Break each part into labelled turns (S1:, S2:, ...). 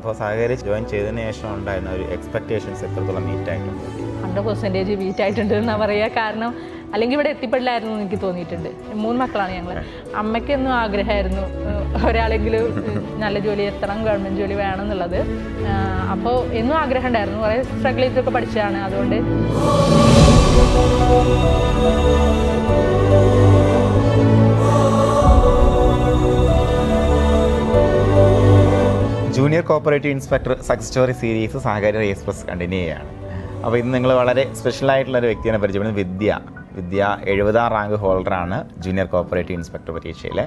S1: അപ്പോൾ സഹകരിച്ച് ജോയിൻ ചെയ്തതിന് ശേഷം ഉണ്ടായിരുന്ന ഒരു എക്സ്പെക്ടേഷൻസ് എത്രത്തോളം മീറ്റ് ആയിട്ടുണ്ട്?
S2: 100% മീറ്റ് ആയിട്ടുണ്ട് എന്നാണ് പറയുക. കാരണം അല്ലെങ്കിൽ ഇവിടെ എത്തിപ്പെടില്ലായിരുന്നു എന്ന് എനിക്ക് തോന്നിയിട്ടുണ്ട്. 3 മക്കളാണ് ഞങ്ങൾ. അമ്മയ്ക്കൊന്നും ആഗ്രഹമായിരുന്നു ഒരാളെങ്കിലും നല്ല ജോലി എത്തണം, ഗവൺമെൻറ് ജോലി വേണം എന്നുള്ളത്. അപ്പോൾ എന്നും ആഗ്രഹം ഉണ്ടായിരുന്നു. കുറേ സ്ട്രഗിൾ ചെയ്തൊക്കെ പഠിച്ചതാണ്. അതുകൊണ്ട്
S1: junior cooperative inspector success story series സഹകാരി എക്സ്പ്രസ് കണ്ടിന്യൂ ചെയ്യുകയാണ്. അപ്പോൾ ഇന്ന് നിങ്ങൾ വളരെ സ്പെഷ്യലായിട്ടുള്ളൊരു വ്യക്തിയെ പരിചയപ്പെടുന്നത് വിദ്യ 70ാം റാങ്ക് ഹോൾഡറാണ് ജൂനിയർ കോപ്പറേറ്റീവ് ഇൻസ്പെക്ടർ പരീക്ഷയിൽ.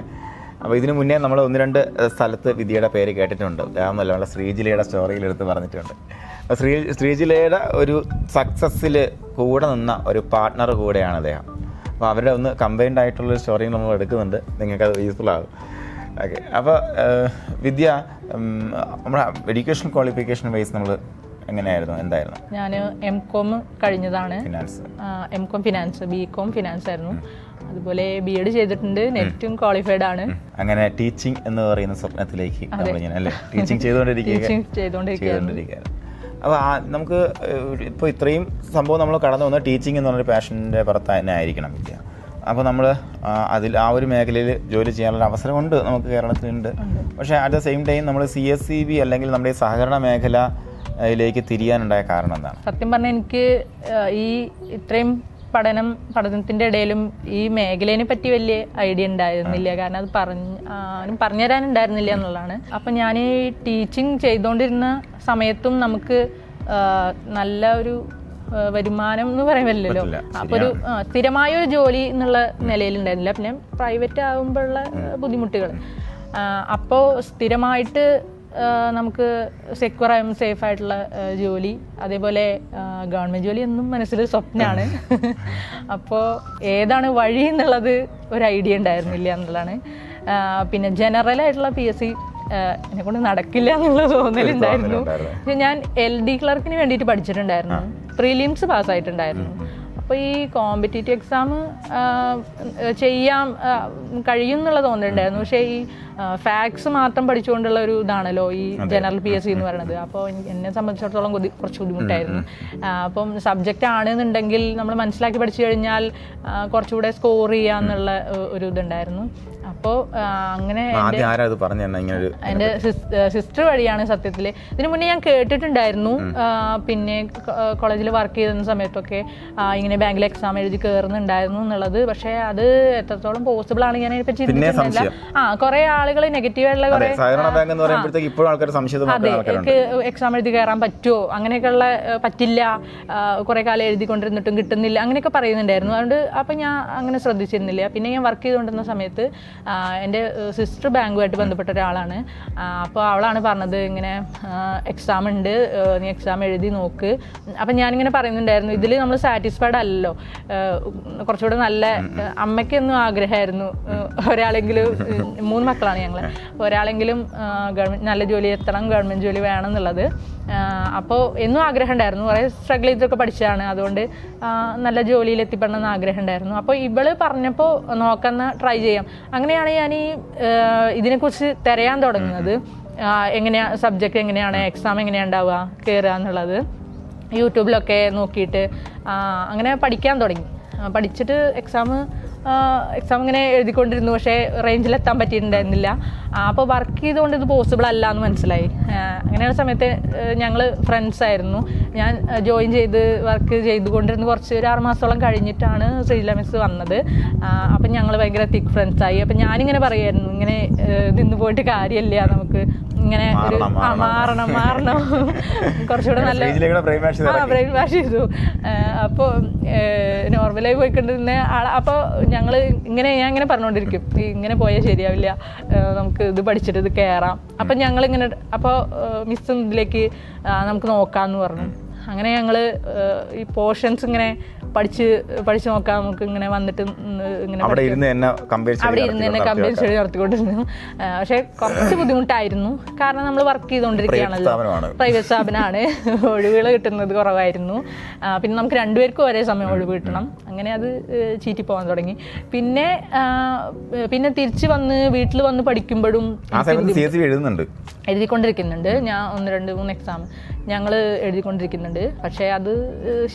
S1: അപ്പോൾ ഇതിനു മുന്നേ നമ്മൾ 1-2 സ്ഥലത്ത് വിദ്യയുടെ പേര് കേട്ടിട്ടുണ്ട്. അതൊന്നുമല്ല, നമ്മളെ ശ്രീജിലയുടെ സ്റ്റോറിയിലെടുത്ത് പറഞ്ഞിട്ടുണ്ട്. അപ്പോൾ ശ്രീജിലയുടെ ഒരു സക്സസ്സിൽ കൂടെ നിന്ന ഒരു പാർട്ട്ണർ കൂടെയാണ് അദ്ദേഹം. അപ്പോൾ അവരുടെ ഒന്ന് കമ്പൈൻഡ് ആയിട്ടുള്ളൊരു സ്റ്റോറി നമ്മൾ എടുക്കുന്നുണ്ട്, നിങ്ങൾക്കത് യൂസ്ഫുൾ ആകും. ഓക്കെ. അപ്പോൾ വിദ്യ, നമ്മുടെ എഡ്യൂക്കേഷൻ ക്വാളിഫിക്കേഷൻ വൈസ് നമ്മൾ എങ്ങനെയായിരുന്നു, എന്തായിരുന്നു?
S2: ഞാൻ M.Com കഴിഞ്ഞതാണ്. M.Com ഫിനാൻസ്, B.Com ഫിനാൻസ് ആയിരുന്നു. അതുപോലെ B.Ed ചെയ്തിട്ടുണ്ട്. നെറ്റും ക്വാളിഫൈഡ് ആണ്. അങ്ങനെ
S1: ടീച്ചിങ് എന്ന് പറയുന്ന സ്വപ്നത്തിലേക്ക് അല്ലേ, ടീച്ചിങ് ചെയ്തുകൊണ്ടിരിക്കുകയാണ്. അപ്പോൾ നമുക്ക് ഇപ്പോൾ ഇത്രയും സംഭവം നമ്മൾ കടന്നു വന്ന ടീച്ചിങ് എന്ന് പറഞ്ഞൊരു പാഷൻ്റെ പുറത്ത് തന്നെ ആയിരിക്കണം വിദ്യ. അപ്പോൾ നമ്മൾ ആ ഒരു മേഖലയിൽ ജോലി ചെയ്യാനുള്ള അവസരമുണ്ട് നമുക്ക് കേരളത്തിലുണ്ട്. പക്ഷേ അറ്റ് ദ സെയിം ടൈം നമ്മൾ CSEB അല്ലെങ്കിൽ നമ്മുടെ സഹകരണ മേഖലയിലേക്ക് തിരിയാനുണ്ടായ കാരണം എന്താണ്?
S2: സത്യം പറഞ്ഞാൽ എനിക്ക് ഈ ഇത്രയും പഠനത്തിൻ്റെ ഇടയിലും ഈ മേഖലയെ പറ്റി വലിയ ഐഡിയ ഉണ്ടായിരുന്നില്ല. കാരണം അത് പറഞ്ഞു തരാനുണ്ടായിരുന്നില്ല എന്നുള്ളതാണ്. അപ്പം ഞാൻ ഈ ടീച്ചിങ് ചെയ്തുകൊണ്ടിരുന്ന സമയത്തും നമുക്ക് നല്ല ഒരു വരുമാനം എന്ന് പറയാൻ പറ്റില്ലല്ലോ. അപ്പോൾ ഒരു സ്ഥിരമായ ഒരു ജോലി എന്നുള്ള നിലയിലുണ്ടായിരുന്നില്ല. പിന്നെ പ്രൈവറ്റ് ആകുമ്പോഴുള്ള ബുദ്ധിമുട്ടുകൾ. അപ്പോൾ സ്ഥിരമായിട്ട് നമുക്ക് സെക്യൂറായും സേഫ് ആയിട്ടുള്ള ജോലി, അതേപോലെ ഗവൺമെൻറ് ജോലി എന്നും മനസ്സിൽ സ്വപ്നമാണ്. അപ്പോൾ ഏതാണ് വഴി എന്നുള്ളത് ഒരു ഐഡിയ ഉണ്ടായിരുന്നില്ല എന്നുള്ളതാണ്. പിന്നെ ജനറലായിട്ടുള്ള PSC എന്നെ കൊണ്ട് നടക്കില്ല എന്നുള്ള തോന്നലുണ്ടായിരുന്നു. ഞാൻ LD ക്ലർക്കിന് വേണ്ടിയിട്ട് പഠിച്ചിട്ടുണ്ടായിരുന്നു. പ്രീലിംസ് പാസ്സായിട്ടുണ്ടായിരുന്നു. അപ്പോൾ ഈ കോമ്പറ്റേറ്റീവ് എക്സാം ചെയ്യാൻ കഴിയും എന്നുള്ള തോന്നലുണ്ടായിരുന്നു. പക്ഷേ ഈ ഫാക്ട്സ് മാത്രം പഠിച്ചുകൊണ്ടുള്ള ഒരു ഇതാണല്ലോ ഈ ജനറൽ PSC എന്ന് പറയുന്നത്. അപ്പോൾ എന്നെ സംബന്ധിച്ചിടത്തോളം കുറച്ച് ബുദ്ധിമുട്ടായിരുന്നു. അപ്പം സബ്ജക്റ്റ് ആണെന്നുണ്ടെങ്കിൽ നമ്മൾ മനസ്സിലാക്കി പഠിച്ചു കഴിഞ്ഞാൽ കുറച്ചുകൂടെ സ്കോർ ചെയ്യാന്നുള്ള ഒരു ഇതുണ്ടായിരുന്നു. അപ്പോൾ അങ്ങനെ എൻ്റെ സിസ്റ്റർ വഴിയാണ് സത്യത്തിൽ. ഇതിനു മുന്നേ ഞാൻ കേട്ടിട്ടുണ്ടായിരുന്നു. പിന്നെ കോളേജിൽ വർക്ക് ചെയ്യുന്ന സമയത്തൊക്കെ ഇങ്ങനെ ബാങ്കിൽ എക്സാം എഴുതി കയറുന്നുണ്ടായിരുന്നു എന്നുള്ളത്. പക്ഷേ അത് എത്രത്തോളം പോസിബിൾ ആണ് ഞാൻ അതിനെപ്പറ്റി ചിന്തിച്ചിട്ടില്ല. കുറെ ആളുകൾ നെഗറ്റീവായിട്ടുള്ള അതെ, എക്സാം എഴുതി കയറാൻ പറ്റുമോ, അങ്ങനെയൊക്കെയുള്ള പറ്റില്ല, കുറെ കാലം എഴുതിക്കൊണ്ടിരുന്നിട്ടും കിട്ടുന്നില്ല, അങ്ങനെയൊക്കെ പറയുന്നുണ്ടായിരുന്നു. അതുകൊണ്ട് അപ്പം ഞാൻ അങ്ങനെ ശ്രദ്ധിച്ചിരുന്നില്ല. പിന്നെ ഞാൻ വർക്ക് ചെയ്തുകൊണ്ടിരുന്ന സമയത്ത് എൻ്റെ സിസ്റ്റർ ബാങ്കുമായിട്ട് ബന്ധപ്പെട്ട ഒരാളാണ്. അപ്പോൾ അവളാണ് പറഞ്ഞത് ഇങ്ങനെ എക്സാം ഉണ്ട്, നീ എക്സാം എഴുതി നോക്ക്. അപ്പം ഞാനിങ്ങനെ പറയുന്നുണ്ടായിരുന്നു, ഇതിൽ നമ്മൾ സാറ്റിസ്ഫൈഡ് അല്ലല്ലോ, കുറച്ചുകൂടെ നല്ല അമ്മയ്ക്കൊന്നും ആഗ്രഹമായിരുന്നു ഒരാളെങ്കിലും, 3 മക്കളാണ് ഞങ്ങൾ, ഒരാളെങ്കിലും നല്ല ജോലി എത്തണം, ഗവൺമെൻറ് ജോലി വേണം എന്നുള്ളത്. അപ്പോൾ എന്നും ആഗ്രഹം ഉണ്ടായിരുന്നു. കുറേ സ്ട്രഗിൾ ചെയ്തൊക്കെ പഠിച്ചതാണ്. അതുകൊണ്ട് നല്ല ജോലിയിൽ എത്തിപ്പെടണം എന്ന് ആഗ്രഹം ഉണ്ടായിരുന്നു. അപ്പോൾ ഇവള് പറഞ്ഞപ്പോൾ നോക്കുന്ന ട്രൈ ചെയ്യാം. അങ്ങനെയാണ് ഞാൻ ഈ ഇതിനെക്കുറിച്ച് തിരയാൻ തുടങ്ങുന്നത്. എങ്ങനെയാണ് സബ്ജക്റ്റ്, എങ്ങനെയാണ് എക്സാം, എങ്ങനെയാണ് ഉണ്ടാവുക, കയറുക എന്നുള്ളത് യൂട്യൂബിലൊക്കെ നോക്കിയിട്ട് അങ്ങനെ പഠിക്കാൻ തുടങ്ങി. പഠിച്ചിട്ട് എക്സാം ഇങ്ങനെ എഴുതിക്കൊണ്ടിരുന്നു. പക്ഷേ റേഞ്ചിലെത്താൻ പറ്റിയിട്ടുണ്ടായിരുന്നില്ല. അപ്പോൾ വർക്ക് ചെയ്തുകൊണ്ട് ഇത് പോസിബിൾ അല്ല എന്ന് മനസ്സിലായി. അങ്ങനെയുള്ള സമയത്ത് ഞങ്ങൾ ഫ്രണ്ട്സ് ആയിരുന്നു. ഞാൻ ജോയിൻ ചെയ്ത് വർക്ക് ചെയ്തുകൊണ്ടിരുന്ന ഒരു 6 മാസത്തോളം കഴിഞ്ഞിട്ടാണ് ശ്രീജില മിസ് വന്നത്. അപ്പം ഞങ്ങൾ ഭയങ്കര തിക്ക് ഫ്രണ്ട്സായി. അപ്പം ഞാനിങ്ങനെ പറയുമായിരുന്നു, ഇങ്ങനെ നിന്ന് പോയിട്ട് കാര്യമില്ല, നമുക്ക് ഇങ്ങനെ ഒരു മാറണം കുറച്ചുകൂടെ നല്ല ബ്രെയിൻ വാഷ് ചെയ്തു. അപ്പോൾ നോർമലായി പോയിക്കൊണ്ടിരുന്ന അപ്പോൾ ഞാൻ ഇങ്ങനെ പറഞ്ഞുകൊണ്ടിരിക്കും, ഇങ്ങനെ പോയാൽ ശരിയാവില്ല, നമുക്ക് ഇത് പഠിച്ചിട്ട് ഇത് കയറാം. അപ്പം ഞങ്ങളിങ്ങനെ, അപ്പോൾ മിസ് ഇതിലേക്ക് നമുക്ക് നോക്കാമെന്ന് പറഞ്ഞു. അങ്ങനെ ഞങ്ങൾ ഈ പോർഷൻസ് ഇങ്ങനെ പഠിച്ച് നോക്കാം നമുക്ക് ഇങ്ങനെ വന്നിട്ട് ഇങ്ങനെ
S1: അവിടെ ഇരുന്ന് തന്നെ
S2: കമ്പയർ സ്റ്റഡി നടത്തിക്കൊണ്ടിരുന്നു. പക്ഷെ കുറച്ച് ബുദ്ധിമുട്ടായിരുന്നു, കാരണം നമ്മൾ വർക്ക് ചെയ്തുകൊണ്ടിരിക്കുകയാണല്ലോ, പ്രൈവറ്റ് സ്ഥാപനമാണ്, ഒഴിവുകൾ കിട്ടുന്നത് കുറവായിരുന്നു. പിന്നെ നമുക്ക് രണ്ടുപേർക്കും ഒരേ സമയം ഒഴിവ് കിട്ടണം, അങ്ങനെ അത് ചീറ്റി പോകാൻ തുടങ്ങി. പിന്നെ തിരിച്ച് വന്ന് വീട്ടിൽ വന്ന് പഠിക്കുമ്പോഴും എഴുതിക്കൊണ്ടിരിക്കുന്നുണ്ട്. ഞാൻ 1, 2, 3 എക്സാം ഞങ്ങൾ എഴുതിക്കൊണ്ടിരിക്കുന്നുണ്ട്. പക്ഷേ അത്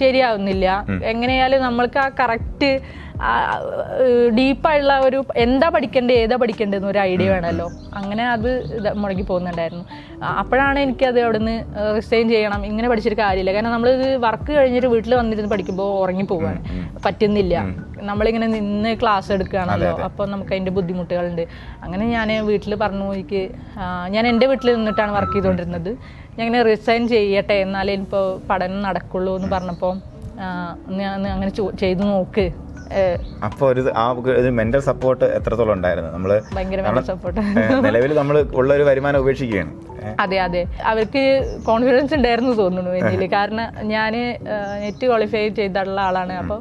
S2: ശരിയാവുന്നില്ല. എങ്ങനെയായാലും നമ്മൾക്ക് ആ കറക്റ്റ് ഡീപ്പായുള്ള ഒരു ഏതാ പഠിക്കേണ്ടതെന്ന് ഒരു ഐഡിയ വേണമല്ലോ. അങ്ങനെ അത് മുടങ്ങി പോകുന്നുണ്ടായിരുന്നു. അപ്പോഴാണ് എനിക്കത് അവിടെ നിന്ന് റിസൈൻ ചെയ്യണം, ഇങ്ങനെ പഠിച്ചിട്ട് കാര്യമില്ല. കാരണം നമ്മളിത് വർക്ക് കഴിഞ്ഞിട്ട് വീട്ടിൽ വന്നിരുന്ന് പഠിക്കുമ്പോൾ ഉറങ്ങിപ്പോവാണ്, പറ്റുന്നില്ല. നമ്മളിങ്ങനെ നിന്ന് ക്ലാസ് എടുക്കുകയാണല്ലോ, അപ്പോൾ നമുക്ക് അതിൻ്റെ ബുദ്ധിമുട്ടുകളുണ്ട്. അങ്ങനെ ഞാൻ വീട്ടിൽ പറഞ്ഞു, ഞാൻ എൻ്റെ വീട്ടിൽ നിന്നിട്ടാണ് വർക്ക് ചെയ്തുകൊണ്ടിരുന്നത്, ഞാൻ ഇങ്ങനെ റിസൈൻ ചെയ്യട്ടെ, എന്നാലേ ഇപ്പോൾ പഠനം നടക്കുള്ളൂ എന്ന് പറഞ്ഞപ്പോൾ അങ്ങനെ ചെയ്തു നോക്ക്.
S1: അപ്പോൾ ഒരു മെന്റൽ സപ്പോർട്ട് എത്രത്തോളം ഉണ്ടായിരുന്നു? നമ്മള്
S2: ഭയങ്കര മെന്റൽ സപ്പോർട്ട്.
S1: നിലവിൽ നമ്മൾ ഉള്ള ഒരു വരുമാനം ഉപേക്ഷിക്കുകയാണ്.
S2: അതെ, അവർക്ക് കോൺഫിഡൻസ് ഉണ്ടായിരുന്നു തോന്നുന്നു എന്നിൽ. കാരണം ഞാൻ നെറ്റ് ക്വാളിഫൈ ചെയ്തിട്ടുള്ള ആളാണ്. അപ്പോൾ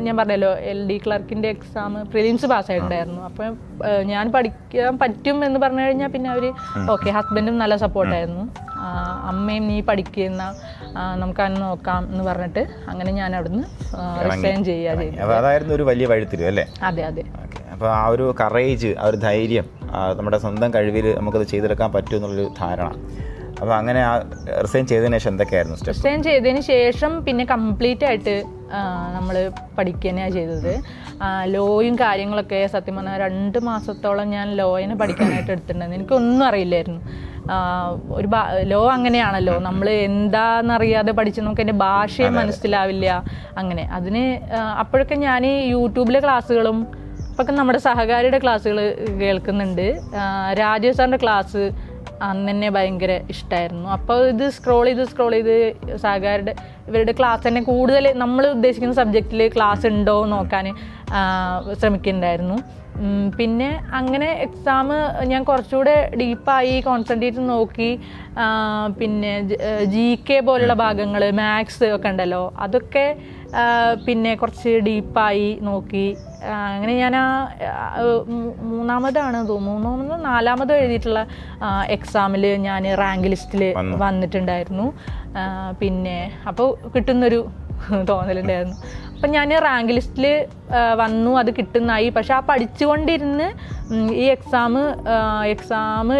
S2: ഞാൻ പറഞ്ഞല്ലോ, LD ക്ലർക്കിൻ്റെ എക്സാം പ്രിലിംസ് പാസ്സായിട്ടുണ്ടായിരുന്നു. അപ്പം ഞാൻ പഠിക്കാൻ പറ്റും എന്ന് പറഞ്ഞു കഴിഞ്ഞാൽ പിന്നെ അവർ ഓക്കെ. ഹസ്ബൻഡും നല്ല സപ്പോർട്ടായിരുന്നു. അമ്മയും നീ പഠിക്കുന്ന നമുക്കന്ന് നോക്കാം എന്ന് പറഞ്ഞിട്ട് അങ്ങനെ ഞാൻ അവിടുന്ന് റിസൈൻ
S1: അതായിരുന്നു ഒരു വലിയ വഴിത്തിരിവ് അല്ലേ?
S2: അതെ.
S1: അപ്പോൾ ആ ഒരു കറേജ്, ആ ഒരു ധൈര്യം, നമ്മുടെ സ്വന്തം കഴിവിൽ നമുക്കത് ചെയ്തെടുക്കാൻ പറ്റും എന്നുള്ളൊരു ധാരണ. അപ്പോൾ അങ്ങനെ റിസൈൻ ചെയ്തതിന് ശേഷം എന്തൊക്കെയായിരുന്നു സ്റ്റെപ്പ്?
S2: റിസൈൻ ചെയ്തതിന് ശേഷം പിന്നെ കംപ്ലീറ്റ് ആയിട്ട് നമ്മൾ പഠിക്കുക തന്നെയാണ് ചെയ്തത്. ലോയും കാര്യങ്ങളൊക്കെ സത്യം പറഞ്ഞാൽ 2 മാസത്തോളം ഞാൻ ലോയിനെ പഠിക്കാനായിട്ട് എടുത്തിട്ടുണ്ടായിരുന്നു. എനിക്കൊന്നും അറിയില്ലായിരുന്നു. ലോ അങ്ങനെയാണല്ലോ, നമ്മൾ എന്താണെന്നറിയാതെ പഠിച്ച് നമുക്ക് അതിൻ്റെ ഭാഷയും മനസ്സിലാവില്ല. അങ്ങനെ അപ്പോഴൊക്കെ ഞാൻ യൂട്യൂബിലെ ക്ലാസ്സുകളും ഇപ്പൊക്കെ നമ്മുടെ സഹകാരിയുടെ ക്ലാസ്സുകൾ കേൾക്കുന്നുണ്ട്. രാജേഷ് സാറിൻ്റെ ക്ലാസ് അന്ന് തന്നെ ഭയങ്കര ഇഷ്ടമായിരുന്നു. അപ്പോൾ ഇത് സ്ക്രോൾ ചെയ്ത് സഹകാരുടെ ഇവരുടെ ക്ലാസ് തന്നെ കൂടുതൽ നമ്മൾ ഉദ്ദേശിക്കുന്ന സബ്ജക്റ്റിൽ ക്ലാസ് ഉണ്ടോ നോക്കാൻ ശ്രമിക്കുന്നുണ്ടായിരുന്നു. പിന്നെ അങ്ങനെ എക്സാം ഞാൻ കുറച്ചുകൂടെ ഡീപ്പായി കോൺസെൻട്രേറ്റ് നോക്കി. പിന്നെ GK പോലുള്ള ഭാഗങ്ങൾ, മാത്സ് ഒക്കെ ഉണ്ടല്ലോ, അതൊക്കെ പിന്നെ കുറച്ച് ഡീപ്പായി നോക്കി. അങ്ങനെ ഞാൻ നാലാമതോ എഴുതിയിട്ടുള്ള എക്സാമിൽ ഞാൻ റാങ്ക് ലിസ്റ്റിൽ വന്നിട്ടുണ്ടായിരുന്നു. പിന്നെ അപ്പോൾ കിട്ടുന്നൊരു തോന്നലുണ്ടായിരുന്നു. അപ്പം ഞാൻ റാങ്ക് ലിസ്റ്റിൽ വന്നു, അത് കിട്ടുന്നതായി. പക്ഷെ ആ പഠിച്ചുകൊണ്ടിരുന്ന് ഈ എക്സാം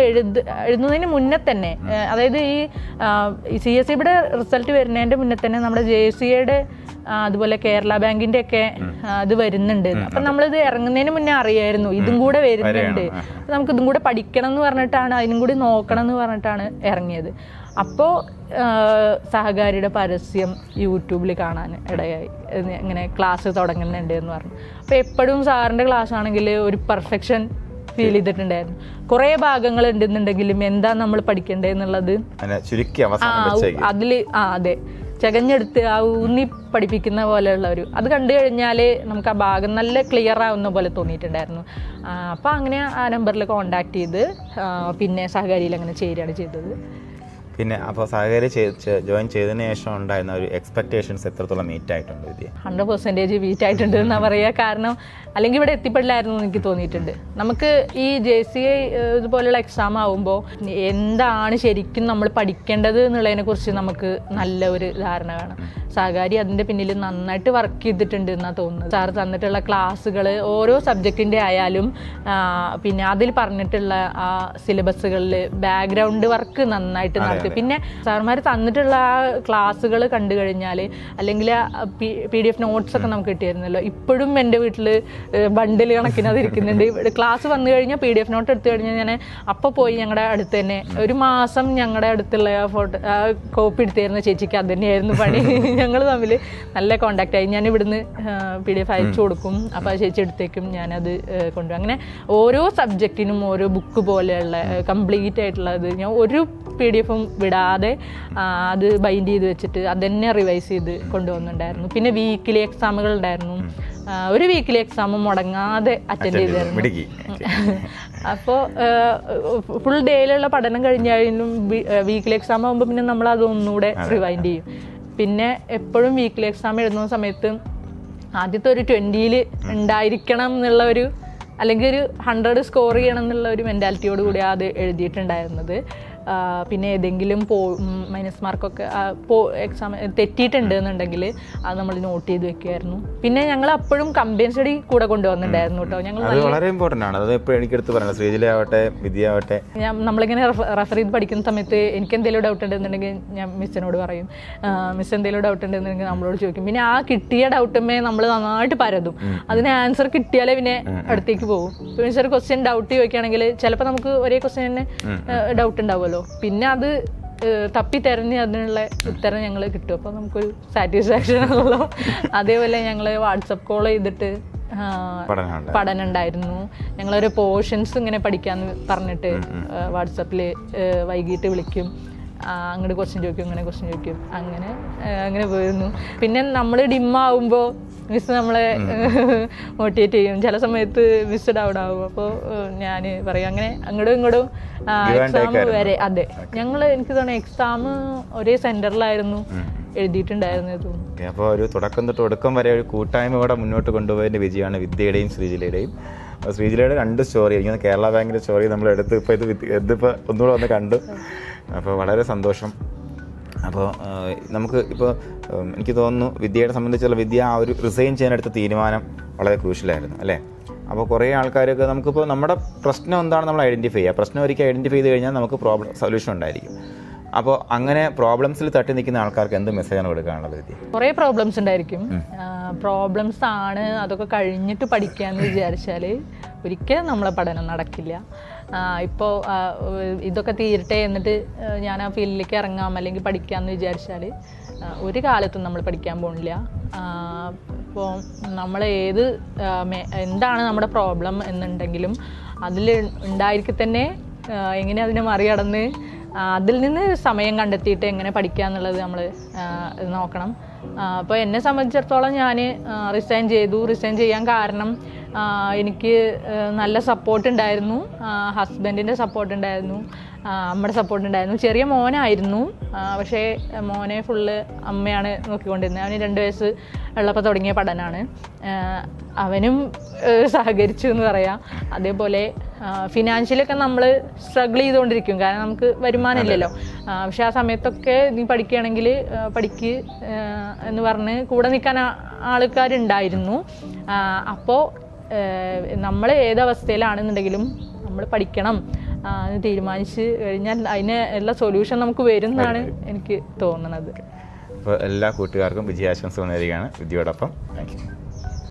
S2: എഴുതുന്നതിന് മുന്നേ തന്നെ, അതായത് ഈ CSEBയുടെ റിസൾട്ട് വരുന്നതിൻ്റെ മുന്നേ തന്നെ നമ്മുടെ JCAയുടെ അതുപോലെ കേരള ബാങ്കിൻ്റെ ഒക്കെ ഇത് വരുന്നുണ്ട്. അപ്പം നമ്മളിത് ഇറങ്ങുന്നതിന് മുന്നേ അറിയായിരുന്നു ഇതും കൂടെ വരുന്നുണ്ട്, നമുക്ക് ഇതും കൂടെ പഠിക്കണം എന്ന് പറഞ്ഞിട്ടാണ്, അതിനും കൂടി നോക്കണം എന്ന് പറഞ്ഞിട്ടാണ് ഇറങ്ങിയത്. അപ്പോൾ സഹകാരിയുടെ പരസ്യം യൂട്യൂബിൽ കാണാൻ ഇടയായി, ഇങ്ങനെ ക്ലാസ് തുടങ്ങുന്നുണ്ട് എന്ന് പറഞ്ഞു. അപ്പോൾ എപ്പോഴും സാറിൻ്റെ ക്ലാസ് ആണെങ്കിൽ ഒരു പെർഫെക്ഷൻ ഫീൽ ചെയ്തിട്ടുണ്ടായിരുന്നു. കുറേ ഭാഗങ്ങൾ ഉണ്ടെന്നുണ്ടെങ്കിലും എന്താ നമ്മൾ പഠിക്കേണ്ടതെന്നുള്ളത് അതിൽ അതെ ചകഞ്ഞെടുത്ത് ആ ഊന്നി പഠിപ്പിക്കുന്ന പോലെയുള്ള അത് കണ്ടു കഴിഞ്ഞാൽ നമുക്ക് ആ ഭാഗം നല്ല ക്ലിയർ ആവുന്ന പോലെ തോന്നിയിട്ടുണ്ടായിരുന്നു. അപ്പോൾ അങ്ങനെ ആ നമ്പറിൽ കോണ്ടാക്ട് ചെയ്ത് പിന്നെ സഹകാരിയിൽ അങ്ങനെ ചേരുകയാണ് ചെയ്തത്.
S1: പിന്നെ അപ്പോൾ സഹകാരി ജോയിൻ ചെയ്തതിന് ശേഷം ഉണ്ടായിരുന്ന ഒരു എക്സ്പെക്ടേഷൻസ് എത്രത്തോളം മീറ്റ് ആയിട്ടുണ്ട്?
S2: 100% മീറ്റ് ആയിട്ടുണ്ട് എന്നാ പറയുക. കാരണം അല്ലെങ്കിൽ ഇവിടെ എത്തിപ്പെടില്ലായിരുന്നു എനിക്ക് തോന്നിയിട്ടുണ്ട്. നമുക്ക് ഈ JCA ഇതുപോലുള്ള എക്സാം ആവുമ്പോൾ എന്താണ് ശരിക്കും നമ്മൾ പഠിക്കേണ്ടത് എന്നുള്ളതിനെ കുറിച്ച് നമുക്ക് നല്ല ഒരു ധാരണ വേണം. സഹകാരി അതിൻ്റെ പിന്നിൽ നന്നായിട്ട് വർക്ക് ചെയ്തിട്ടുണ്ട് എന്നാണ് തോന്നുന്നത്. സാർ തന്നിട്ടുള്ള ക്ലാസ്സുകൾ ഓരോ സബ്ജക്റ്റിൻ്റെ ആയാലും പിന്നെ അതിൽ പറഞ്ഞിട്ടുള്ള ആ സിലബസുകളിൽ ബാക്ക്ഗ്രൗണ്ട് വർക്ക് നന്നായിട്ട് നടത്തി. പിന്നെ സാർമാർ തന്നിട്ടുള്ള ആ ക്ലാസ്സുകൾ കണ്ടു കഴിഞ്ഞാൽ, അല്ലെങ്കിൽ PDF നോട്ട്സ് ഒക്കെ നമുക്ക് കിട്ടിയിരുന്നല്ലോ, ഇപ്പോഴും എൻ്റെ വീട്ടിൽ ബണ്ടിൽ കണക്കിന് അതിരിക്കുന്നുണ്ട്. ക്ലാസ് വന്നു കഴിഞ്ഞാൽ PDF നോട്ട് എടുത്തു കഴിഞ്ഞാൽ ഞാൻ അപ്പോൾ പോയി ഞങ്ങളുടെ അടുത്ത് തന്നെ 1 മാസം ഞങ്ങളുടെ അടുത്തുള്ള കോപ്പി എടുത്തിരുന്ന ചേച്ചിക്ക് അത് തന്നെയായിരുന്നു പണി. ഞങ്ങൾ തമ്മിൽ നല്ല കോണ്ടാക്ട് ആയി. ഞാൻ ഇവിടുന്ന് PDF അയച്ചു കൊടുക്കും, അപ്പോൾ ചേച്ചി എടുത്തേക്കും, ഞാനത് കൊണ്ടുപോകും. അങ്ങനെ ഓരോ സബ്ജക്റ്റിനും ഓരോ ബുക്ക് പോലെയുള്ള കംപ്ലീറ്റ് ആയിട്ടുള്ളത് ഞാൻ ഒരു PDF-ഉം വിടാതെ അത് ബൈൻഡ് ചെയ്ത് വെച്ചിട്ട് അത് തന്നെ റിവൈസ് ചെയ്ത് കൊണ്ടുവന്നിട്ടുണ്ടായിരുന്നു. പിന്നെ വീക്കിലി എക്സാമുകൾ ഉണ്ടായിരുന്നു. ഒരു വീക്കിലി എക്സാം മുടങ്ങാതെ അറ്റൻഡ് ചെയ്തായിരുന്നു. അപ്പോൾ ഫുൾ ഡേയിലുള്ള പഠനം കഴിഞ്ഞാലും വീക്കിലി എക്സാം ആകുമ്പോൾ പിന്നെ നമ്മൾ അതൊന്നുകൂടെ റിവൈൻഡ് ചെയ്യും. പിന്നെ എപ്പോഴും വീക്കിലി എക്സാം എഴുതുന്ന സമയത്ത് ആദ്യത്തെ ഒരു 20ൽ ഉണ്ടായിരിക്കണം എന്നുള്ള ഒരു, അല്ലെങ്കിൽ ഒരു 100 സ്കോർ ചെയ്യണം എന്നുള്ള ഒരു മെൻറ്റാലിറ്റിയോട് കൂടി അത് എഴുതിയിട്ടുണ്ടായിരുന്നത്. പിന്നെ ഏതെങ്കിലും മൈനസ് മാർക്കൊക്കെ എക്സാം തെറ്റിയിട്ടുണ്ട് എന്നുണ്ടെങ്കിൽ അത് നമ്മൾ നോട്ട് ചെയ്ത് വെക്കുമായിരുന്നു. പിന്നെ ഞങ്ങൾ അപ്പോഴും കമ്പൈൻ സ്റ്റഡി കൂടെ കൊണ്ടുവന്നിട്ടുണ്ടായിരുന്നു കേട്ടോ. ഞങ്ങൾ
S1: വളരെ ഇമ്പോർട്ടൻ്റ് ആണ്. അത് എപ്പോഴും എനിക്കെടുത്ത് പറയാം, ശ്രീജിലാവട്ടെ വിദ്യയാവട്ടെ,
S2: നമ്മളിങ്ങനെ റെഫർ ചെയ്ത് പഠിക്കുന്ന സമയത്ത് എനിക്ക് എന്തെങ്കിലും ഡൗട്ട് ഉണ്ടെന്നുണ്ടെങ്കിൽ ഞാൻ മിസ്സിനോട് പറയും, മിസ് എന്തെങ്കിലും ഡൗട്ട് ഉണ്ടെന്നുണ്ടെങ്കിൽ നമ്മളോട് ചോദിക്കും. പിന്നെ ആ കിട്ടിയ ഡൗട്ടുമേ നമ്മൾ നന്നായിട്ട് പരതും, അതിന് ആൻസർ കിട്ടിയാലേ പിന്നെ അടുത്തേക്ക് പോകും. മീൻസ് ഒരു ക്വസ്റ്റ്യൻ ഡൗട്ട് ചോദിക്കുകയാണെങ്കിൽ ചിലപ്പോൾ നമുക്ക് ഒരേ ക്വസ്റ്റ്യൻ തന്നെ ഡൗട്ട് ഉണ്ടാവുമല്ലോ, പിന്നെ അത് തപ്പി തെരഞ്ഞ് അതിനുള്ള ഉത്തരം ഞങ്ങൾ കിട്ടും. അപ്പോൾ നമുക്കൊരു സാറ്റിസ്ഫാക്ഷൻ ആണല്ലോ. അതേപോലെ ഞങ്ങൾ വാട്സപ്പ് കോൾ ചെയ്തിട്ട് പഠനം ഉണ്ടായിരുന്നു. ഞങ്ങളൊരു പോർഷൻസ് ഇങ്ങനെ പഠിക്കാന്ന് പറഞ്ഞിട്ട് വാട്സപ്പിൽ വൈകിട്ട് വിളിക്കും, അങ്ങോട്ട് ക്വസ്റ്റ്യൻ ചോദിക്കും, ഇങ്ങനെ ക്വസ്റ്റ്യൻ ചോദിക്കും, അങ്ങനെ പോയിരുന്നു. പിന്നെ നമ്മൾ ഡിമ്മാവുമ്പോൾ മിസ് നമ്മളെ മോട്ടിവേറ്റ് ചെയ്യും. ചില സമയത്ത് മിസ് ഡൗട്ട് ആവും, അപ്പോൾ ഞാൻ പറയും അങ്ങനെ അങ്ങോട്ടും ഇങ്ങോട്ടും എക്സാം വരെ. അതെ, എനിക്ക് തോന്നുന്നു എക്സാം ഒരേ സെന്ററിലായിരുന്നു എഴുതിയിട്ടുണ്ടായിരുന്നത്.
S1: അപ്പോൾ ഒരു തുടക്കം തൊട്ട് ഒടുക്കം വരെ ഒരു കൂട്ടായ്മയോടെ മുന്നോട്ട് കൊണ്ടുപോയതിൻ്റെ വിജയമാണ് വിദ്യയുടെയും ശ്രീജിലയുടെയും. ശ്രീജിലയുടെ 2 സ്റ്റോറി, എനിക്ക് കേരള ബാങ്കിൻ്റെ സ്റ്റോറി നമ്മൾ എടുത്ത് ഇതിപ്പോൾ ഒന്നുകൂടെ വന്ന് കണ്ടു. അപ്പോൾ വളരെ സന്തോഷം. അപ്പോൾ നമുക്ക് ഇപ്പോൾ എനിക്ക് തോന്നുന്നു വിദ്യയെ സംബന്ധിച്ചുള്ള വിദ്യ ആ ഒരു റിസൈൻ ചെയ്യാനെടുത്ത തീരുമാനം വളരെ ക്രൂഷ്യലായിരുന്നു അല്ലേ? അപ്പോൾ കുറേ ആൾക്കാരൊക്കെ നമുക്കിപ്പോൾ നമ്മുടെ പ്രശ്നം എന്താണെന്ന് നമ്മൾ ഐഡൻറ്റിഫൈ ചെയ്യുക. പ്രശ്നം ഒരിക്കൽ ഐഡൻറ്റിഫൈ ചെയ്ത് കഴിഞ്ഞാൽ നമുക്ക് സൊല്യൂഷൻ ഉണ്ടായിരിക്കും. അപ്പോൾ അങ്ങനെ പ്രോബ്ലംസിൽ തട്ടി നിൽക്കുന്ന ആൾക്കാർക്ക് എന്ത് മെസ്സേജാണ് കൊടുക്കാനുള്ളത് വിദ്യ?
S2: കുറേ പ്രോബ്ലംസ് ഉണ്ടായിരിക്കും. പ്രോബ്ലംസ് ആണ്, അതൊക്കെ കഴിഞ്ഞിട്ട് പഠിക്കാമെന്ന് വിചാരിച്ചാൽ ഒരിക്കലും നമ്മളെ പഠനം നടക്കില്ല. ഇപ്പോൾ ഇതൊക്കെ തീരട്ടെ എന്നിട്ട് ഞാൻ ആ ഫീൽഡിലേക്ക് ഇറങ്ങാം അല്ലെങ്കിൽ പഠിക്കാമെന്ന് വിചാരിച്ചാൽ ഒരു കാലത്തും നമ്മൾ പഠിക്കാൻ പോകുന്നില്ല. ഇപ്പോൾ നമ്മൾ എന്താണ് നമ്മുടെ പ്രോബ്ലം എന്നുണ്ടെങ്കിലും അതിൽ ഉണ്ടായിരിക്കെ തന്നെ എങ്ങനെ അതിനെ മറികടന്ന് അതിൽ നിന്ന് സമയം കണ്ടെത്തിയിട്ട് എങ്ങനെ പഠിക്കുക എന്നുള്ളത് നമ്മൾ നോക്കണം. അപ്പോൾ എന്നെ സംബന്ധിച്ചിടത്തോളം ഞാൻ റിസൈൻ ചെയ്യാൻ കാരണം എനിക്ക് നല്ല സപ്പോർട്ട് ഉണ്ടായിരുന്നു, ഹസ്ബൻഡിൻ്റെ സപ്പോർട്ട് ഉണ്ടായിരുന്നു, അമ്മയുടെ സപ്പോർട്ട് ഉണ്ടായിരുന്നു. ചെറിയ മോനായിരുന്നു, പക്ഷേ മോനെ ഫുള്ള് അമ്മയാണ് നോക്കിക്കൊണ്ടിരുന്നത്. അവന് 2 വയസ്സ് ഉള്ളപ്പോൾ തുടങ്ങിയ പഠനമാണ്. അവനും സഹകരിച്ചു എന്ന് പറയാം. അതേപോലെ ഫിനാൻഷ്യലൊക്കെ നമ്മൾ സ്ട്രഗിൾ ചെയ്തുകൊണ്ടിരിക്കും, കാരണം നമുക്ക് വരുമാനമില്ലല്ലോ. പക്ഷെ ആ സമയത്തൊക്കെ നീ പഠിക്കുകയാണെങ്കിൽ പഠിക്ക് എന്ന് പറഞ്ഞ് കൂടെ നിൽക്കാൻ ആൾക്കാരുണ്ടായിരുന്നു. അപ്പോൾ നമ്മൾ ഏതവസ്ഥയിലാണെന്നുണ്ടെങ്കിലും നമ്മൾ പഠിക്കണം എന്ന് തീരുമാനിച്ച് കഴിഞ്ഞാൽ അതിന് എല്ലാ സൊല്യൂഷൻ നമുക്ക് വരും എന്നാണ് എനിക്ക് തോന്നുന്നത്.
S1: അപ്പോൾ എല്ലാ കൂട്ടുകാർക്കും വിജയാശംസകൾ നേരുകയാണ് വിദ്യയോടൊപ്പം. Thank you.